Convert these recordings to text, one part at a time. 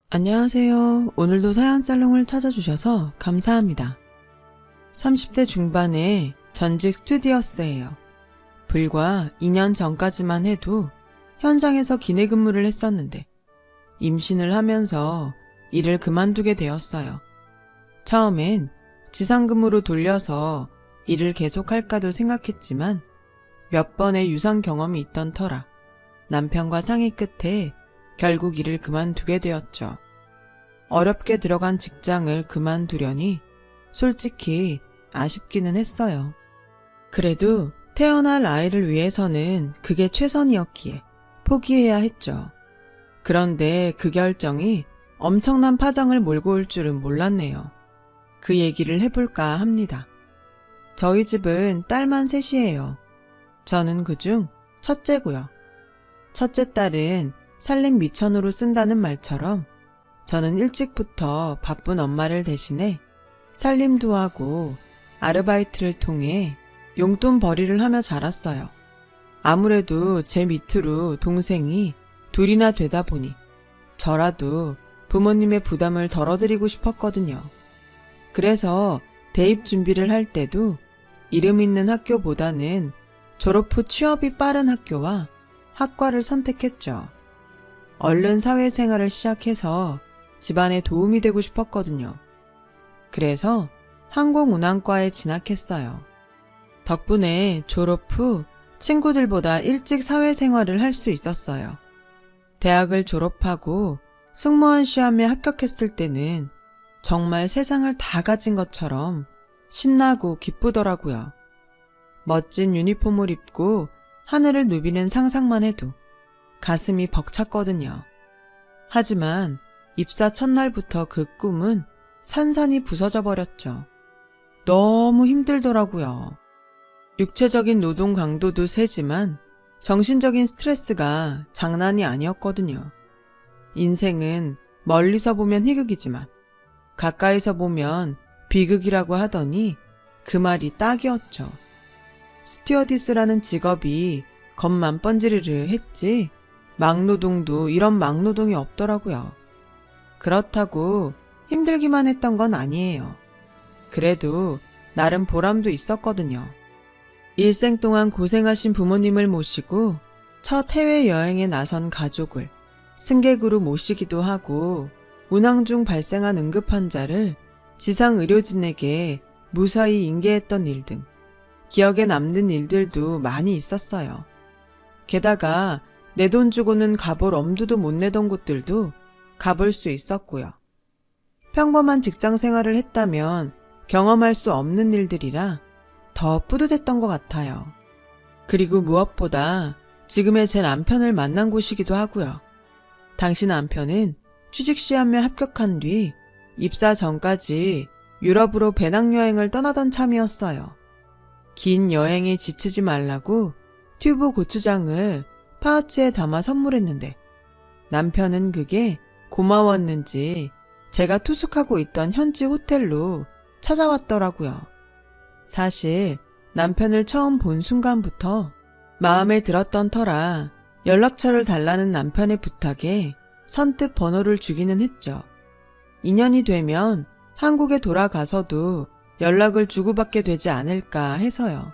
안녕하세요. 오늘도 사연살롱을 찾아주셔서 감사합니다. 30대 중반의 전직 스튜디어스예요. 불과 2년 전까지만 해도 현장에서 기내 근무를 했었는데 임신을 하면서 일을 그만두게 되었어요. 처음엔 지상근무로 돌려서 일을 계속할까도 생각했지만 몇 번의 유산 경험이 있던 터라 남편과 상의 끝에 결국 일을 그만두게 되었죠. 어렵게 들어간 직장을 그만두려니 솔직히 아쉽기는 했어요. 그래도 태어날 아이를 위해서는 그게 최선이었기에 포기해야 했죠. 그런데 그 결정이 엄청난 파장을 몰고 올 줄은 몰랐네요. 그 얘기를 해볼까 합니다. 저희 집은 딸만 셋이에요. 저는 그중 첫째고요. 첫째 딸은 살림 미천으로 쓴다는 말처럼 저는 일찍부터 바쁜 엄마를 대신해 살림도 하고 아르바이트를 통해 용돈벌이를 하며 자랐어요. 아무래도 제 밑으로 동생이 둘이나 되다 보니 저라도 부모님의 부담을 덜어드리고 싶었거든요. 그래서 대입 준비를 할 때도 이름 있는 학교보다는 졸업 후 취업이 빠른 학교와 학과를 선택했죠. 얼른 사회생활을 시작해서 집안에 도움이 되고 싶었거든요. 그래서 항공운항과에 진학했어요. 덕분에 졸업 후 친구들보다 일찍 사회생활을 할 수 있었어요. 대학을 졸업하고 승무원 시험에 합격했을 때는 정말 세상을 다 가진 것처럼 신나고 기쁘더라고요. 멋진 유니폼을 입고 하늘을 누비는 상상만 해도 가슴이 벅찼거든요. 하지만 입사 첫날부터 그 꿈은 산산이 부서져 버렸죠. 너무 힘들더라고요. 육체적인 노동 강도도 세지만 정신적인 스트레스가 장난이 아니었거든요. 인생은 멀리서 보면 희극이지만 가까이서 보면 비극이라고 하더니 그 말이 딱이었죠. 스튜어디스라는 직업이 겁만 번지르르 했지 막노동도 이런 막노동이 없더라고요. 그렇다고 힘들기만 했던 건 아니에요. 그래도 나름 보람도 있었거든요. 일생 동안 고생하신 부모님을 모시고 첫 해외여행에 나선 가족을 승객으로 모시기도 하고 운항 중 발생한 응급환자를 지상의료진에게 무사히 인계했던 일 등 기억에 남는 일들도 많이 있었어요. 게다가 내 돈 주고는 가볼 엄두도 못 내던 곳들도 가볼 수 있었고요. 평범한 직장 생활을 했다면 경험할 수 없는 일들이라 더 뿌듯했던 것 같아요. 그리고 무엇보다 지금의 제 남편을 만난 곳이기도 하고요. 당시 남편은 취직시험에 합격한 뒤 입사 전까지 유럽으로 배낭여행을 떠나던 참이었어요. 긴 여행에 지치지 말라고 튜브 고추장을 파우치에 담아 선물했는데 남편은 그게 고마웠는지 제가 투숙하고 있던 현지 호텔로 찾아왔더라고요. 사실 남편을 처음 본 순간부터 마음에 들었던 터라 연락처를 달라는 남편의 부탁에 선뜻 번호를 주기는 했죠. 인연이 되면 한국에 돌아가서도 연락을 주고받게 되지 않을까 해서요.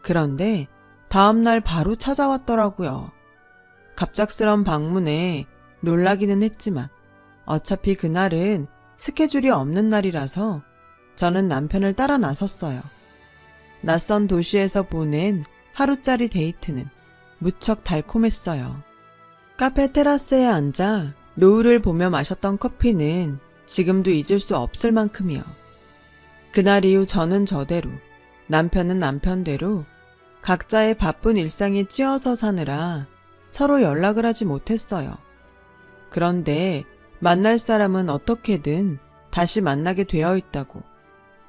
그런데 다음날 바로 찾아왔더라고요. 갑작스런 방문에 놀라기는 했지만 어차피 그날은 스케줄이 없는 날이라서 저는 남편을 따라 나섰어요. 낯선 도시에서 보낸 하루짜리 데이트는 무척 달콤했어요. 카페 테라스에 앉아 노을을 보며 마셨던 커피는 지금도 잊을 수 없을 만큼이요. 그날 이후 저는 저대로, 남편은 남편대로 각자의 바쁜 일상에 치여서 사느라 서로 연락을 하지 못했어요. 그런데 만날 사람은 어떻게든 다시 만나게 되어 있다고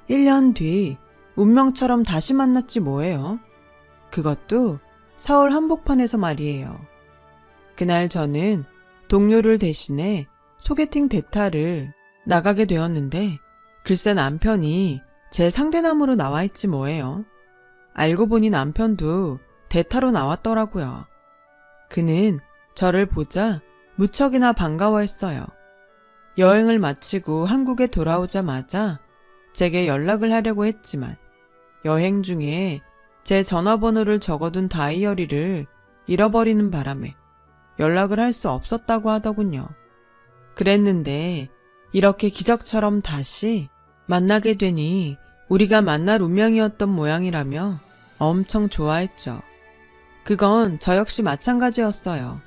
1년 뒤 운명처럼 다시 만났지 뭐예요. 그것도 서울 한복판에서 말이에요. 그날 저는 동료를 대신해 소개팅 대타를 나가게 되었는데 글쎄 남편이 제 상대남으로 나와 있지 뭐예요. 알고 보니 남편도 대타로 나왔더라고요. 그는 저를 보자 무척이나 반가워했어요. 여행을 마치고 한국에 돌아오자마자 제게 연락을 하려고 했지만 여행 중에 제 전화번호를 적어둔 다이어리를 잃어버리는 바람에 연락을 할 수 없었다고 하더군요. 그랬는데 이렇게 기적처럼 다시 만나게 되니 우리가 만날 운명이었던 모양이라며 엄청 좋아했죠. 그건 저 역시 마찬가지였어요.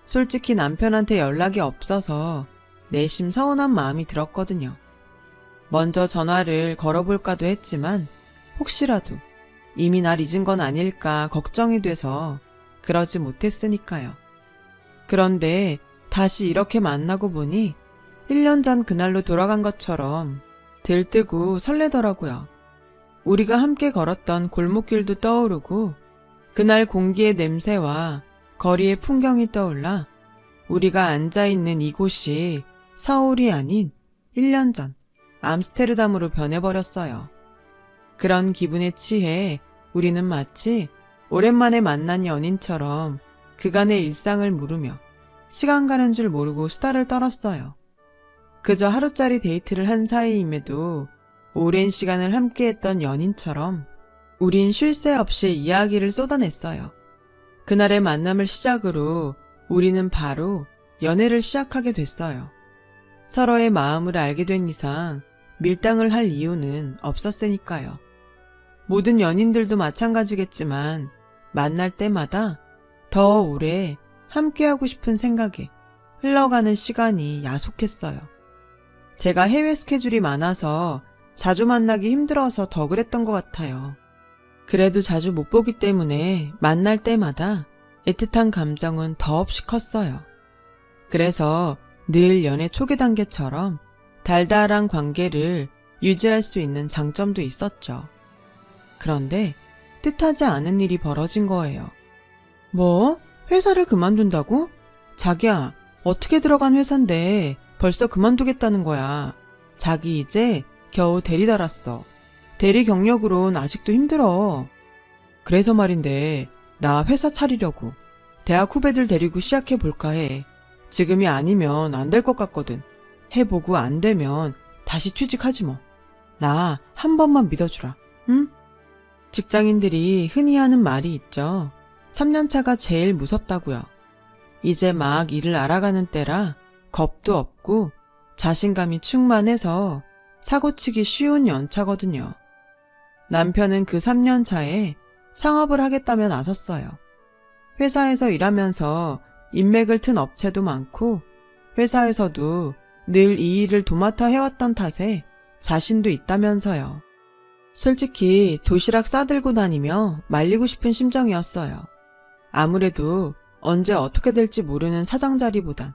솔직히 남편한테 연락이 없어서 내심 서운한 마음이 들었거든요. 먼저 전화를 걸어볼까도 했지만 혹시라도 이미 날 잊은 건 아닐까 걱정이 돼서 그러지 못했으니까요. 그런데 다시 이렇게 만나고 보니 1년 전 그날로 돌아간 것처럼 들뜨고 설레더라고요. 우리가 함께 걸었던 골목길도 떠오르고 그날 공기의 냄새와 거리의 풍경이 떠올라 우리가 앉아있는 이곳이 서울이 아닌 1년 전 암스테르담으로 변해버렸어요. 그런 기분에 취해 우리는 마치 오랜만에 만난 연인처럼 그간의 일상을 물으며 시간 가는 줄 모르고 수다를 떨었어요. 그저 하루짜리 데이트를 한 사이임에도 오랜 시간을 함께했던 연인처럼 우린 쉴 새 없이 이야기를 쏟아냈어요. 그날의 만남을 시작으로 우리는 바로 연애를 시작하게 됐어요. 서로의 마음을 알게 된 이상 밀당을 할 이유는 없었으니까요. 모든 연인들도 마찬가지겠지만 만날 때마다 더 오래 함께하고 싶은 생각에 흘러가는 시간이 야속했어요. 제가 해외 스케줄이 많아서 자주 만나기 힘들어서 더 그랬던 것 같아요. 그래도 자주 못 보기 때문에 만날 때마다 애틋한 감정은 더없이 컸어요. 그래서 늘 연애 초기 단계처럼 달달한 관계를 유지할 수 있는 장점도 있었죠. 그런데 뜻하지 않은 일이 벌어진 거예요. 뭐? 회사를 그만둔다고? 자기야, 어떻게 들어간 회사인데 벌써 그만두겠다는 거야. 자기 이제 겨우 대리 달았어. 대리 경력으론 아직도 힘들어. 그래서 말인데 나 회사 차리려고 대학 후배들 데리고 시작해볼까 해. 지금이 아니면 안 될 것 같거든. 해보고 안 되면 다시 취직하지 뭐. 나 한 번만 믿어주라. 응? 직장인들이 흔히 하는 말이 있죠. 3년차가 제일 무섭다고요. 이제 막 일을 알아가는 때라 겁도 없고 자신감이 충만해서 사고치기 쉬운 연차거든요. 남편은 그 3년 차에 창업을 하겠다며 나섰어요. 회사에서 일하면서 인맥을 튼 업체도 많고 회사에서도 늘 이 일을 도맡아 해왔던 탓에 자신도 있다면서요. 솔직히 도시락 싸들고 다니며 말리고 싶은 심정이었어요. 아무래도 언제 어떻게 될지 모르는 사장 자리보단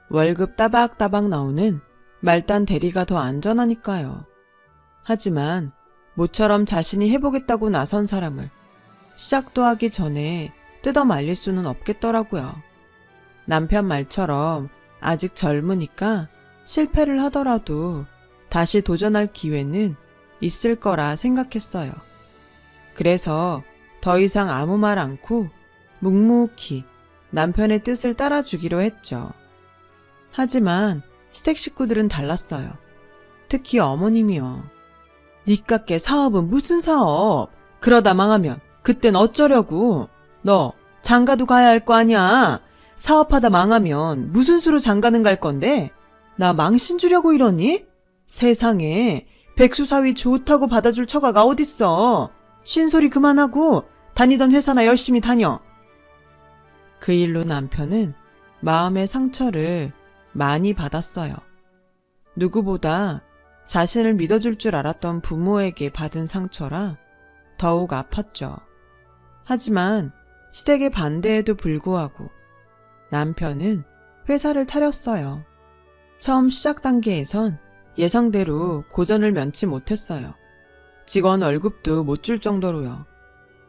월급 따박따박 나오는 말단 대리가 더 안전하니까요. 하지만 모처럼 자신이 해보겠다고 나선 사람을 시작도 하기 전에 뜯어 말릴 수는 없겠더라고요. 남편 말처럼 아직 젊으니까 실패를 하더라도 다시 도전할 기회는 있을 거라 생각했어요. 그래서 더 이상 아무 말 않고 묵묵히 남편의 뜻을 따라주기로 했죠. 하지만 시댁 식구들은 달랐어요. 특히 어머님이요. 니깎게 사업은 무슨 사업? 그러다 망하면 그땐 어쩌려고? 너 장가도 가야 할 거 아니야? 사업하다 망하면 무슨 수로 장가는 갈 건데? 나 망신 주려고 이러니? 세상에 백수사위 좋다고 받아줄 처가가 어딨어. 쉰소리 그만하고 다니던 회사나 열심히 다녀. 그 일로 남편은 마음의 상처를 많이 받았어요. 누구보다 자신을 믿어줄 줄 알았던 부모에게 받은 상처라 더욱 아팠죠. 하지만 시댁의 반대에도 불구하고 남편은 회사를 차렸어요. 처음 시작 단계에선 예상대로 고전을 면치 못했어요. 직원 월급도 못 줄 정도로요.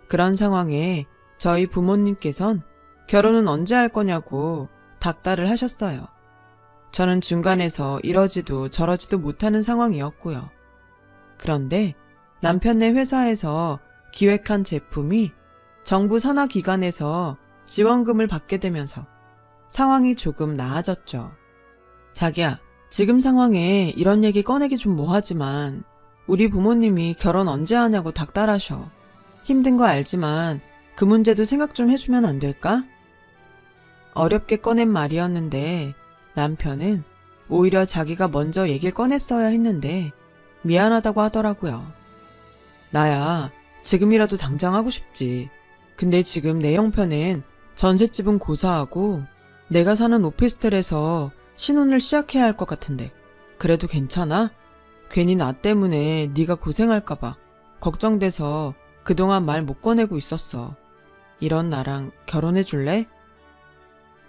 그런 상황에 저희 부모님께선 결혼은 언제 할 거냐고 닥달을 하셨어요. 저는 중간에서 이러지도 저러지도 못하는 상황이었고요. 그런데 남편네 회사에서 기획한 제품이 정부 산하기관에서 지원금을 받게 되면서 상황이 조금 나아졌죠. 자기야, 지금 상황에 이런 얘기 꺼내기 좀 뭐하지만 우리 부모님이 결혼 언제 하냐고 닥달하셔. 힘든 거 알지만 그 문제도 생각 좀 해주면 안 될까? 어렵게 꺼낸 말이었는데 남편은 오히려 자기가 먼저 얘기를 꺼냈어야 했는데 미안하다고 하더라고요. 나야 지금이라도 당장 하고 싶지. 근데 지금 내 형편엔 전셋집은 고사하고 내가 사는 오피스텔에서 신혼을 시작해야 할 것 같은데 그래도 괜찮아? 괜히 나 때문에 네가 고생할까봐 걱정돼서 그동안 말 못 꺼내고 있었어. 이런 나랑 결혼해 줄래?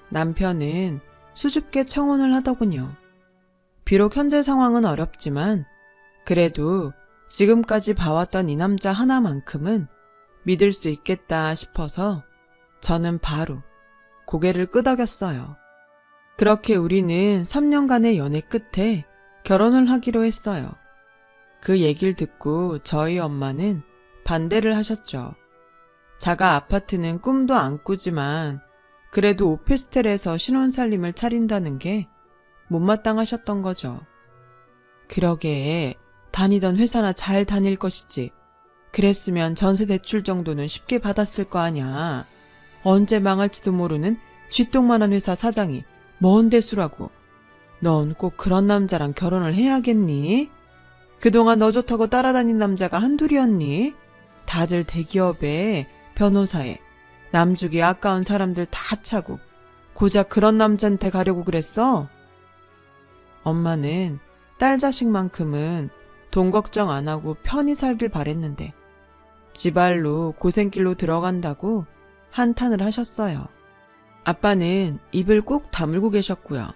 남편은 수줍게 청혼을 하더군요. 비록 현재 상황은 어렵지만 그래도 지금까지 봐왔던 이 남자 하나만큼은 믿을 수 있겠다 싶어서 저는 바로 고개를 끄덕였어요. 그렇게 우리는 3년간의 연애 끝에 결혼을 하기로 했어요. 그 얘기를 듣고 저희 엄마는 반대를 하셨죠. 자가 아파트는 꿈도 안 꾸지만 그래도 오피스텔에서 신혼살림을 차린다는 게 못마땅하셨던 거죠. 그러게 다니던 회사나 잘 다닐 것이지. 그랬으면 전세 대출 정도는 쉽게 받았을 거 아냐. 언제 망할지도 모르는 쥐똥만한 회사 사장이 뭔 대수라고. 넌 꼭 그런 남자랑 결혼을 해야겠니? 그동안 너 좋다고 따라다닌 남자가 한둘이었니? 다들 대기업에 변호사에 남주기 아까운 사람들 다 차고 고작 그런 남자한테 가려고 그랬어? 엄마는 딸 자식만큼은 돈 걱정 안 하고 편히 살길 바랬는데 지발로 고생길로 들어간다고 한탄을 하셨어요. 아빠는 입을 꾹 다물고 계셨고요.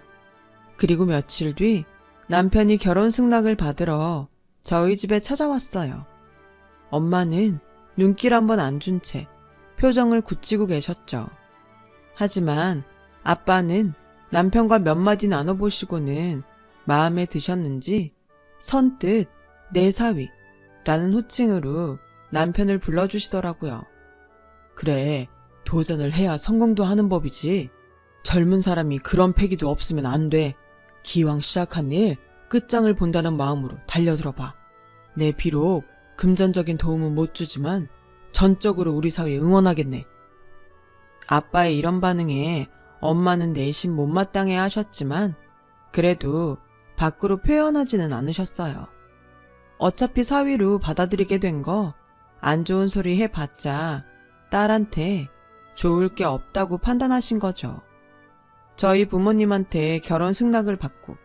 그리고 며칠 뒤 남편이 결혼 승낙을 받으러 저희 집에 찾아왔어요. 엄마는 눈길 한번 안 준 채 표정을 굳히고 계셨죠. 하지만 아빠는 남편과 몇 마디 나눠보시고는 마음에 드셨는지 선뜻 내 사위라는 호칭으로 남편을 불러주시더라고요. 그래, 도전을 해야 성공도 하는 법이지. 젊은 사람이 그런 패기도 없으면 안 돼. 기왕 시작한 일 끝장을 본다는 마음으로 달려들어봐. 내 비록 금전적인 도움은 못 주지만 전적으로 우리 사회 응원하겠네. 아빠의 이런 반응에 엄마는 내심 못마땅해 하셨지만 그래도 밖으로 표현하지는 않으셨어요. 어차피 사위로 받아들이게 된 거 안 좋은 소리 해봤자 딸한테 좋을 게 없다고 판단하신 거죠. 저희 부모님한테 결혼 승낙을 받고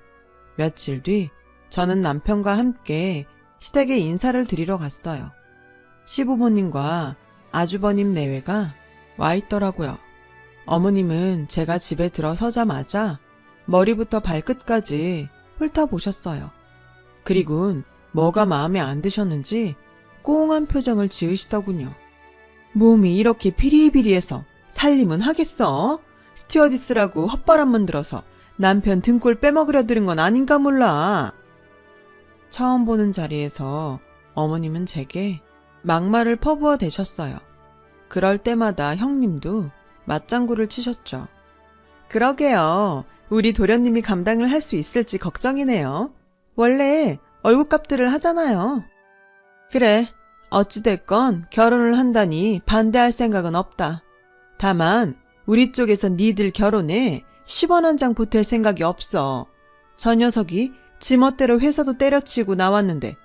며칠 뒤 저는 남편과 함께 시댁에 인사를 드리러 갔어요. 시부모님과 아주버님 내외가 와 있더라고요. 어머님은 제가 집에 들어서자마자 머리부터 발끝까지 훑어보셨어요. 그리곤 뭐가 마음에 안 드셨는지 꽁한 표정을 지으시더군요. 몸이 이렇게 비리비리해서 살림은 하겠어? 스튜어디스라고 헛바람만 들어서 남편 등골 빼먹으려 들은 건 아닌가 몰라. 처음 보는 자리에서 어머님은 제게 막말을 퍼부어 대셨어요. 그럴 때마다 형님도 맞장구를 치셨죠. 그러게요. 우리 도련님이 감당을 할 수 있을지 걱정이네요. 원래 얼굴값들을 하잖아요. 그래, 어찌됐건 결혼을 한다니 반대할 생각은 없다. 다만 우리 쪽에서 니들 결혼에 10원 한 장 보탤 생각이 없어. 저 녀석이 지멋대로 회사도 때려치고 나왔는데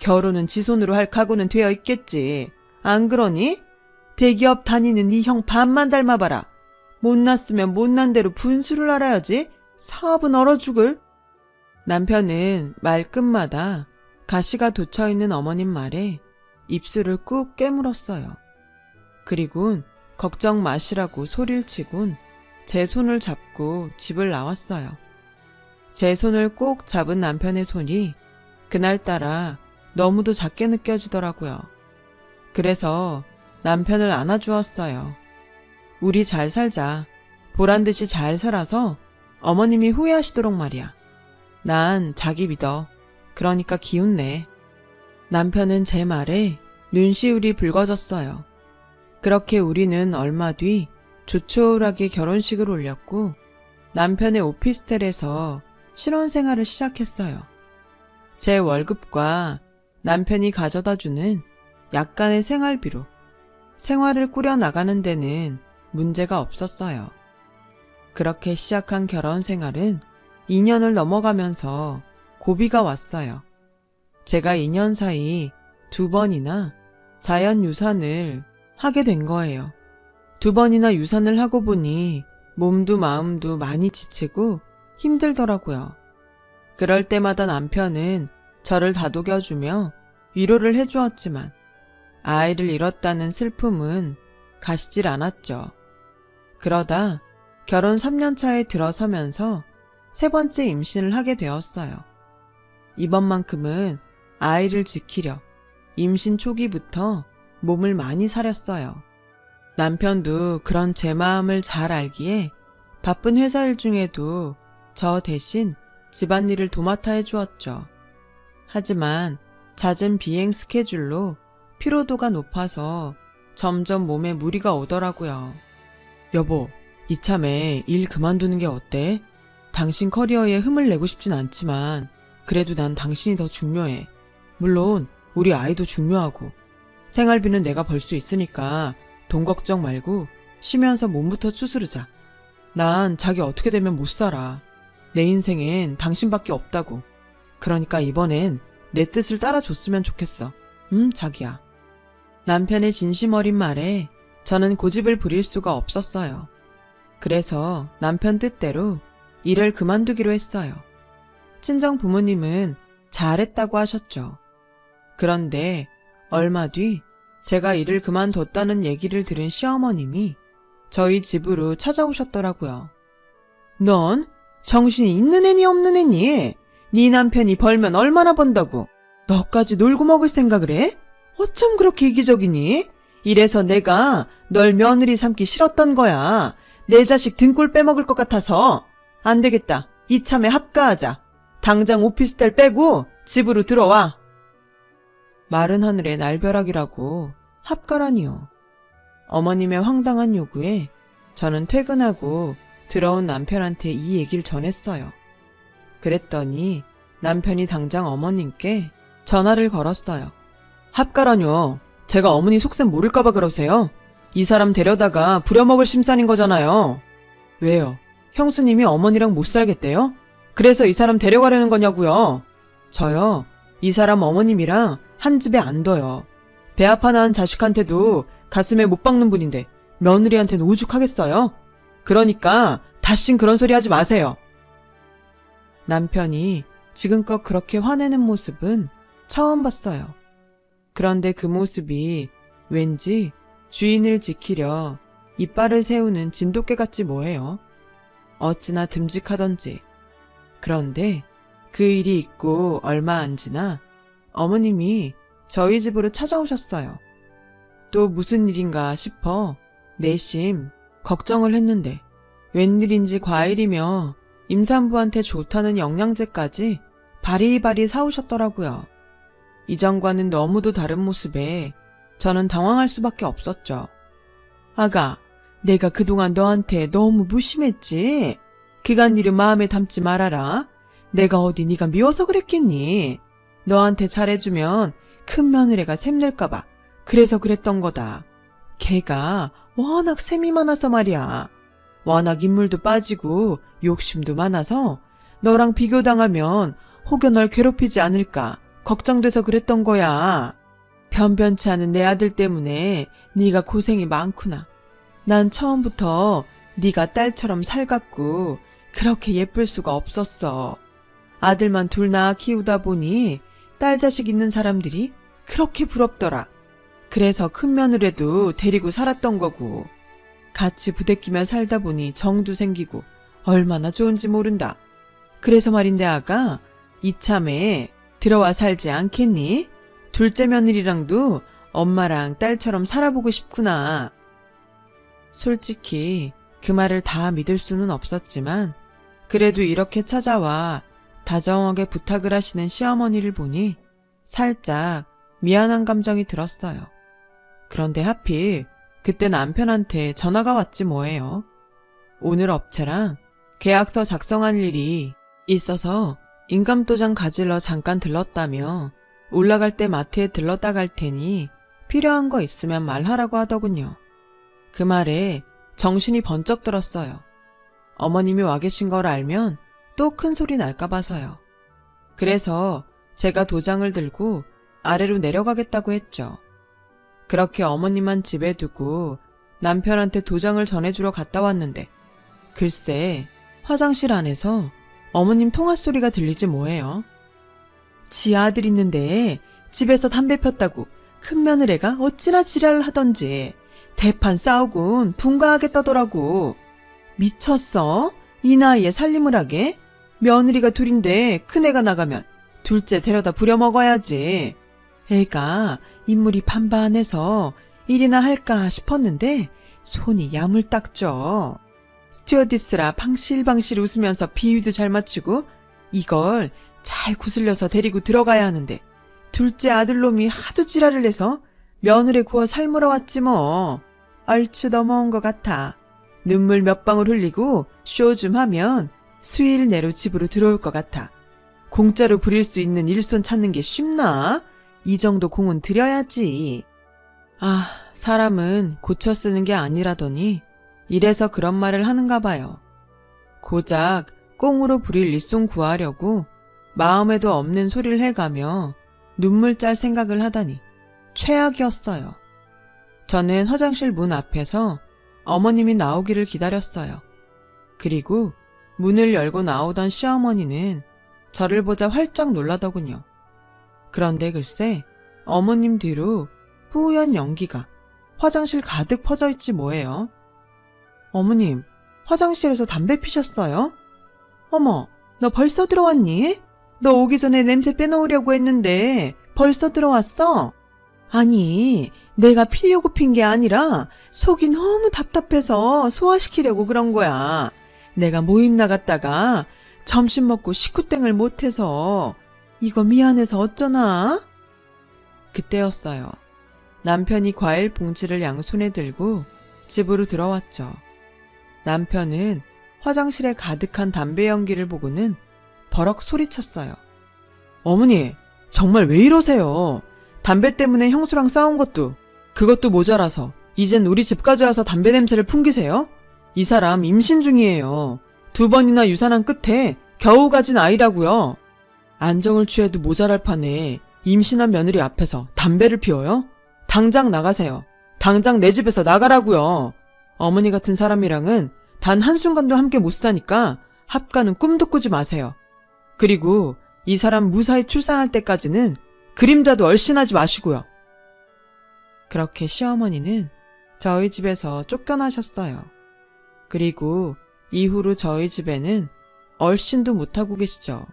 결혼은 지 손으로 할 각오는 되어 있겠지. 안 그러니? 대기업 다니는 네 형 반만 닮아봐라. 못났으면 못난 대로 분수를 알아야지. 사업은 얼어 죽을. 남편은 말끝마다 가시가 돋쳐있는 어머님 말에 입술을 꾹 깨물었어요. 그리곤 걱정 마시라고 소리를 치곤 제 손을 잡고 집을 나왔어요. 제 손을 꼭 잡은 남편의 손이 그날따라 너무도 작게 느껴지더라고요. 그래서 남편을 안아주었어요. 우리 잘 살자. 보란듯이 잘 살아서 어머님이 후회하시도록 말이야. 난 자기 믿어. 그러니까 기운 내. 남편은 제 말에 눈시울이 붉어졌어요. 그렇게 우리는 얼마 뒤 조촐하게 결혼식을 올렸고 남편의 오피스텔에서 신혼생활을 시작했어요. 제 월급과 남편이 가져다주는 약간의 생활비로 생활을 꾸려나가는 데는 문제가 없었어요. 그렇게 시작한 결혼 생활은 2년을 넘어가면서 고비가 왔어요. 제가 2년 사이 2번이나 자연유산을 하게 된 거예요. 2번이나 유산을 하고 보니 몸도 마음도 많이 지치고 힘들더라고요. 그럴 때마다 남편은 저를 다독여주며 위로를 해주었지만 아이를 잃었다는 슬픔은 가시질 않았죠. 그러다 결혼 3년 차에 들어서면서 3번째 임신을 하게 되었어요. 이번만큼은 아이를 지키려 임신 초기부터 몸을 많이 사렸어요. 남편도 그런 제 마음을 잘 알기에 바쁜 회사 일 중에도 저 대신 집안일을 도맡아 해주었죠. 하지만 잦은 비행 스케줄로 피로도가 높아서 점점 몸에 무리가 오더라고요. 여보, 이참에 일 그만두는 게 어때? 당신 커리어에 흠을 내고 싶진 않지만 그래도 난 당신이 더 중요해. 물론 우리 아이도 중요하고 생활비는 내가 벌 수 있으니까 돈 걱정 말고 쉬면서 몸부터 추스르자. 난 자기 어떻게 되면 못 살아. 내 인생엔 당신밖에 없다고. 그러니까 이번엔 내 뜻을 따라줬으면 좋겠어. 자기야. 남편의 진심 어린 말에 저는 고집을 부릴 수가 없었어요. 그래서 남편 뜻대로 일을 그만두기로 했어요. 친정 부모님은 잘했다고 하셨죠. 그런데 얼마 뒤 제가 일을 그만뒀다는 얘기를 들은 시어머님이 저희 집으로 찾아오셨더라고요. 넌 정신이 있는 애니 없는 애니? 네 남편이 벌면 얼마나 번다고? 너까지 놀고 먹을 생각을 해? 어쩜 그렇게 이기적이니? 이래서 내가 널 며느리 삼기 싫었던 거야. 내 자식 등골 빼먹을 것 같아서. 안 되겠다. 이참에 합가하자. 당장 오피스텔 빼고 집으로 들어와. 마른 하늘에 날벼락이라고 합가라니요. 어머님의 황당한 요구에 저는 퇴근하고 들어온 남편한테 이 얘기를 전했어요. 그랬더니 남편이 당장 어머님께 전화를 걸었어요. 합가라뇨. 제가 어머니 속셈 모를까봐 그러세요? 이 사람 데려다가 부려먹을 심산인 거잖아요. 왜요? 형수님이 어머니랑 못 살겠대요? 그래서 이 사람 데려가려는 거냐고요. 저요, 이 사람 어머님이랑 한 집에 안 둬요. 배 아파 낳은 자식한테도 가슴에 못 박는 분인데 며느리한테는 오죽하겠어요? 그러니까 다신 그런 소리 하지 마세요. 남편이 지금껏 그렇게 화내는 모습은 처음 봤어요. 그런데 그 모습이 왠지 주인을 지키려 이빨을 세우는 진돗개 같지 뭐예요. 어찌나 듬직하던지. 그런데 그 일이 있고 얼마 안 지나 어머님이 저희 집으로 찾아오셨어요. 또 무슨 일인가 싶어 내심 걱정을 했는데 웬일인지 과일이며 임산부한테 좋다는 영양제까지 바리바리 사오셨더라고요. 이전과는 너무도 다른 모습에 저는 당황할 수밖에 없었죠. 아가, 내가 그동안 너한테 너무 무심했지? 그간 일은 마음에 담지 말아라. 내가 어디 네가 미워서 그랬겠니? 너한테 잘해주면 큰 며느리가 샘낼까봐 그래서 그랬던 거다. 걔가 워낙 셈이 많아서 말이야. 워낙 인물도 빠지고 욕심도 많아서 너랑 비교당하면 혹여 널 괴롭히지 않을까 걱정돼서 그랬던 거야. 변변치 않은 내 아들 때문에 네가 고생이 많구나. 난 처음부터 네가 딸처럼 살갑고 그렇게 예쁠 수가 없었어. 아들만 둘 낳아 키우다 보니 딸 자식 있는 사람들이 그렇게 부럽더라. 그래서 큰 며느리도 데리고 살았던 거고. 같이 부대끼며 살다 보니 정도 생기고 얼마나 좋은지 모른다. 그래서 말인데 아가, 이참에 들어와 살지 않겠니? 둘째 며느리랑도 엄마랑 딸처럼 살아보고 싶구나. 솔직히 그 말을 다 믿을 수는 없었지만 그래도 이렇게 찾아와 다정하게 부탁을 하시는 시어머니를 보니 살짝 미안한 감정이 들었어요. 그런데 하필 그때 남편한테 전화가 왔지 뭐예요. 오늘 업체랑 계약서 작성할 일이 있어서 인감도장 가지러 잠깐 들렀다며 올라갈 때 마트에 들렀다 갈 테니 필요한 거 있으면 말하라고 하더군요. 그 말에 정신이 번쩍 들었어요. 어머님이 와 계신 걸 알면 또 큰 소리 날까 봐서요. 그래서 제가 도장을 들고 아래로 내려가겠다고 했죠. 그렇게 어머님만 집에 두고 남편한테 도장을 전해주러 갔다 왔는데 글쎄 화장실 안에서 어머님 통화 소리가 들리지 뭐예요. 지 아들 있는데 집에서 담배 폈다고 큰 며느리가 어찌나 지랄을 하던지 대판 싸우군 분가하게 떠더라고. 미쳤어? 이 나이에 살림을 하게? 며느리가 둘인데 큰애가 나가면 둘째 데려다 부려먹어야지. 애가 인물이 반반해서 일이나 할까 싶었는데 손이 야물딱져. 스튜어디스라 방실방실 웃으면서 비위도 잘 맞추고 이걸 잘 구슬려서 데리고 들어가야 하는데 둘째 아들놈이 하도 지랄을 해서 며느리 구워 삶으러 왔지 뭐. 얼추 넘어온 것 같아. 눈물 몇 방울 흘리고 쇼 좀 하면 수일 내로 집으로 들어올 것 같아. 공짜로 부릴 수 있는 일손 찾는 게 쉽나? 이 정도 공은 들여야지. 아, 사람은 고쳐 쓰는 게 아니라더니 이래서 그런 말을 하는가 봐요. 고작 꽁으로 부릴 일손 구하려고 마음에도 없는 소리를 해가며 눈물 짤 생각을 하다니 최악이었어요. 저는 화장실 문 앞에서 어머님이 나오기를 기다렸어요. 그리고 문을 열고 나오던 시어머니는 저를 보자 활짝 놀라더군요. 그런데 글쎄 어머님 뒤로 뿌연 연기가 화장실 가득 퍼져 있지 뭐예요. 어머님, 화장실에서 담배 피셨어요? 어머, 너 벌써 들어왔니? 너 오기 전에 냄새 빼놓으려고 했는데 벌써 들어왔어? 아니, 내가 피려고 핀 게 아니라 속이 너무 답답해서 소화시키려고 그런 거야. 내가 모임 나갔다가 점심 먹고 식구땡을 못해서 이거 미안해서 어쩌나? 그때였어요. 남편이 과일 봉지를 양손에 들고 집으로 들어왔죠. 남편은 화장실에 가득한 담배 연기를 보고는 버럭 소리쳤어요. 어머니, 정말 왜 이러세요? 담배 때문에 형수랑 싸운 것도 그것도 모자라서 이젠 우리 집까지 와서 담배 냄새를 풍기세요? 이 사람 임신 중이에요. 2번이나 유산한 끝에 겨우 가진 아이라고요. 안정을 취해도 모자랄 판에 임신한 며느리 앞에서 담배를 피워요? 당장 나가세요. 당장 내 집에서 나가라고요. 어머니 같은 사람이랑은 단 한순간도 함께 못 사니까 합가는 꿈도 꾸지 마세요. 그리고 이 사람 무사히 출산할 때까지는 그림자도 얼씬하지 마시고요. 그렇게 시어머니는 저희 집에서 쫓겨나셨어요. 그리고 이후로 저희 집에는 얼씬도 못하고 계시죠.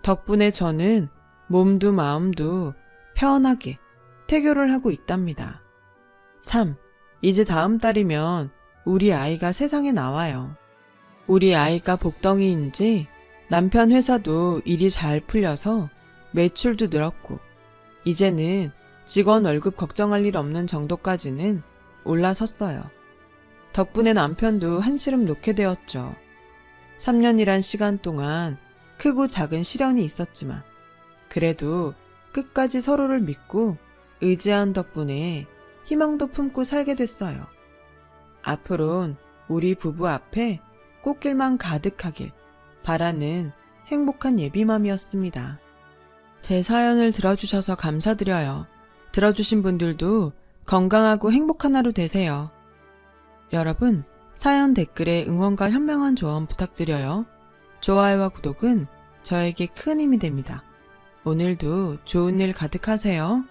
덕분에 저는 몸도 마음도 편하게 태교를 하고 있답니다. 참, 이제 다음 달이면 우리 아이가 세상에 나와요. 우리 아이가 복덩이인지 남편 회사도 일이 잘 풀려서 매출도 늘었고 이제는 직원 월급 걱정할 일 없는 정도까지는 올라섰어요. 덕분에 남편도 한시름 놓게 되었죠. 3년이란 시간 동안 크고 작은 시련이 있었지만 그래도 끝까지 서로를 믿고 의지한 덕분에 희망도 품고 살게 됐어요. 앞으론 우리 부부 앞에 꽃길만 가득하길 바라는 행복한 예비맘이었습니다. 제 사연을 들어주셔서 감사드려요. 들어주신 분들도 건강하고 행복한 하루 되세요. 여러분, 사연 댓글에 응원과 현명한 조언 부탁드려요. 좋아요와 구독은 저에게 큰 힘이 됩니다. 오늘도 좋은 일 가득하세요.